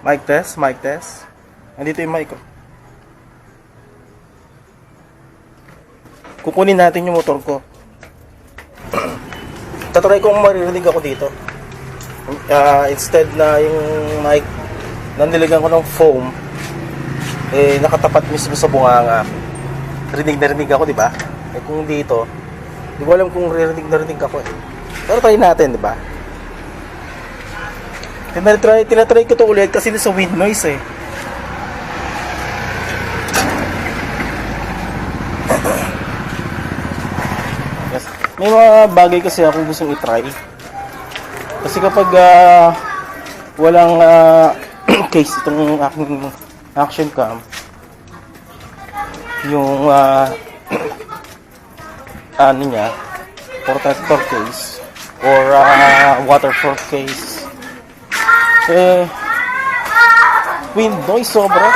Mic test, mic test. Nandito yung mic ko. Kukunin natin yung motor ko. Tatry kong maririnig ako dito. Instead na yung mic na nilagyan ko ng foam, nakatapat mismo sa bunganga. Rinig na rinig ako, di ba? Kung dito, di ko alam kung rinig na rinig ako eh. Pero try natin, di ba? Tinatry ko to ulit kasi sa wind noise eh. Yes. May mga bagay kasi akong gustong i-try. Kasi kapag walang case itong aking action cam, yung ano niya, protector case or waterproof case, wind noise sobra.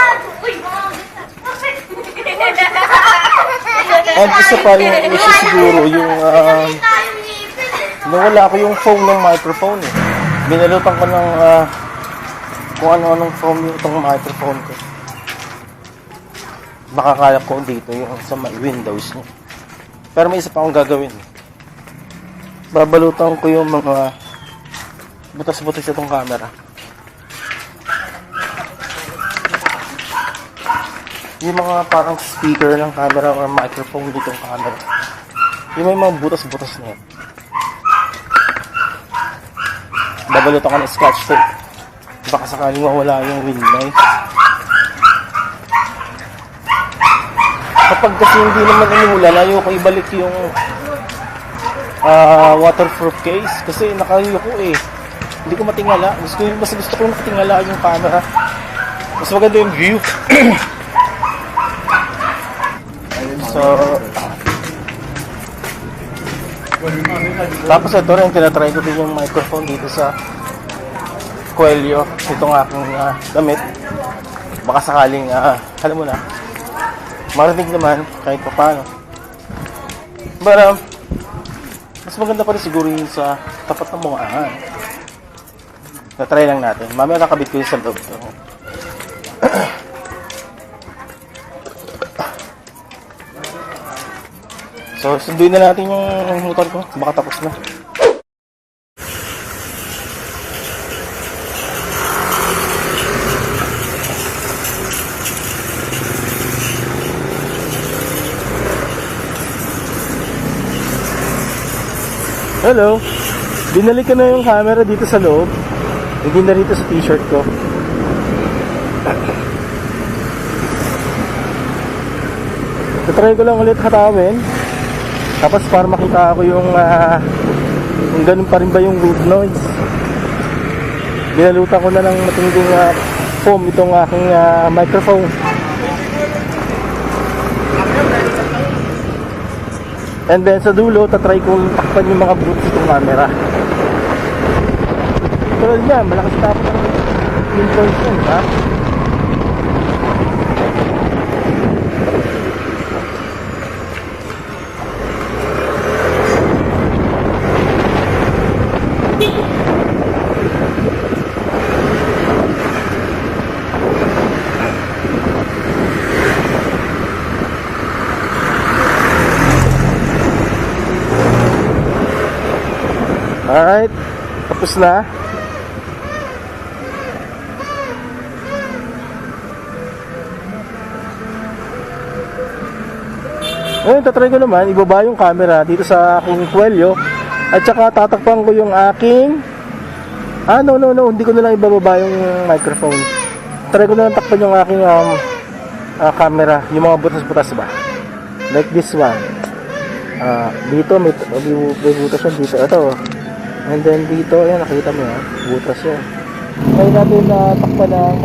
And isa pa yung issue siguro yung nawala ko yung foam ng microphone eh. Binalutan ko ng kung ano-anong foam yung itong microphone ko. Makakalap ko dito yung sa may windows niya. Pero may isa pa akong gagawin. Babalutan ko yung mga butas-butas itong camera. Yung mga parang speaker ng camera or microphone ditong camera. Yung may mga butas-butas na yan. Babalutan ko ng scotch tape. Baka sakaling mawala yung wind noise. Kapag kasi hindi naman umuulan, ayoko ibalik yung waterproof case. Kasi nakayuko eh. Hindi ko matingala. Mas gusto ko matingala yung camera. Mas maganda yung view. So, tapos ito rin, tinatry ko din yung microphone dito sa Coelho. Itong aking damit. Baka sakaling, alam mo na, marinig naman kahit pa paano. But, mas maganda pa rin siguro yun sa tapat ng bungahan. Natry lang natin. Mamaya kakabit ko yun sa loob. So, sunduin na natin yung motor ko. Baka tapos na. Hello! Binalik ko na yung camera dito sa loob. Hindi na rito sa t-shirt ko. Try ko lang ulit hatawin. Tapos para makita ako yung kung ganun pa rin ba yung wind noise. Binalutan ko na ng matinding foam itong aking microphone. And then sa dulo, tatry kong takpan yung mga boots itong camera. Tulad niya, malakas tapos ang wind noise yun, ha? Alright. Tapos na. Ngayon, tatry ko naman, ibaba yung camera dito sa aking kwelyo. At saka tatakpan ko yung aking... no, hindi ko na lang ibababa yung microphone. Try ko na lang takpan yung aking camera, yung mga butas-butas ba. Like this one. Dito, may butas yan dito. Ito. And then dito, ayan, nakita mo yan. Butas yan. Ngayon natin takpan ng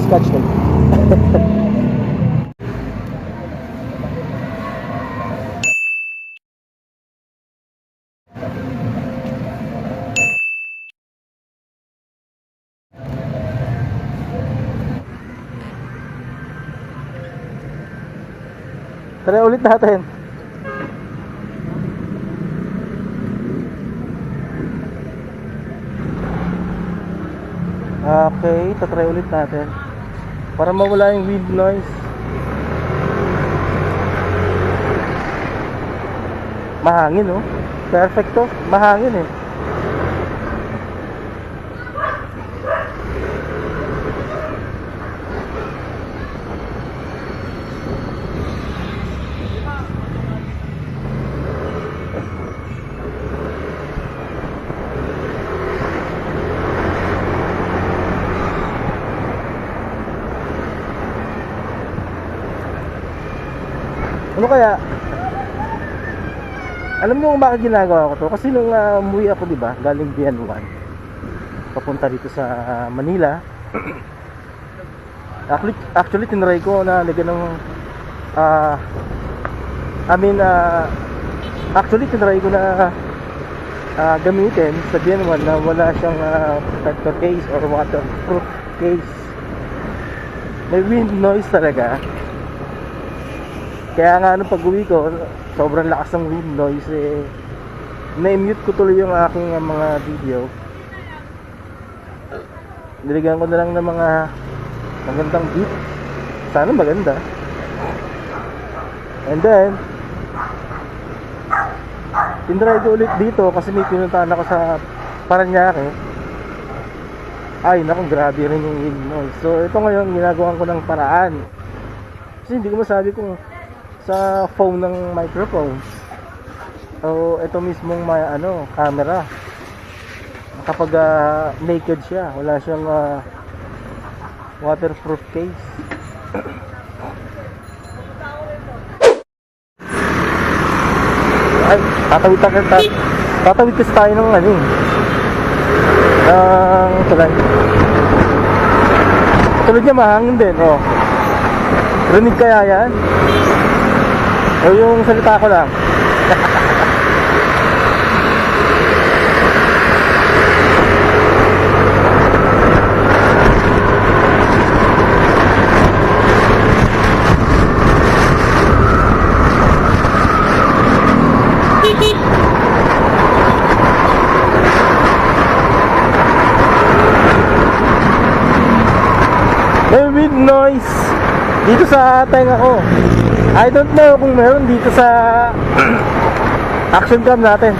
scotch tape. Tara ulit natin. Okay, tatry ulit natin. Para mawala yung wind noise. Mahangin, oh. Perfecto, mahangin eh. Ano kaya? Alam niyo kung bakit ginagawa ko to? Kasi nung umuwi ako, di ba, galing Bianuan, papunta dito sa Manila. Actually tinry ko na lagyan ng actually tinry ko na gamitin sa Bianuan na wala siyang protector case or waterproof case. May wind noise talaga. Kaya nga nung pag-uwi ko, sobrang lakas ng wind noise eh. Na-mute ko tuloy yung aking mga video. Nilagyan ko na lang ng mga magandang beat. Sana maganda. And then tinry ko ulit dito kasi may pinuntahan ako sa Paranaque. Ay naku, grabe rin yung wind noise. So ito ngayon, ginagawa ko ng paraan. Kasi hindi ko masabi kung sa phone ng microphone o ito mismong may camera kapag naked siya, wala siyang waterproof case. Ay, tatawid kasi tayo ng tulad. Tulad niya mahangin din, oh. Rinig kaya yan? O yung salita ko lang? May wind noise dito sa tenga ko. I don't know kung meron dito sa action cam natin.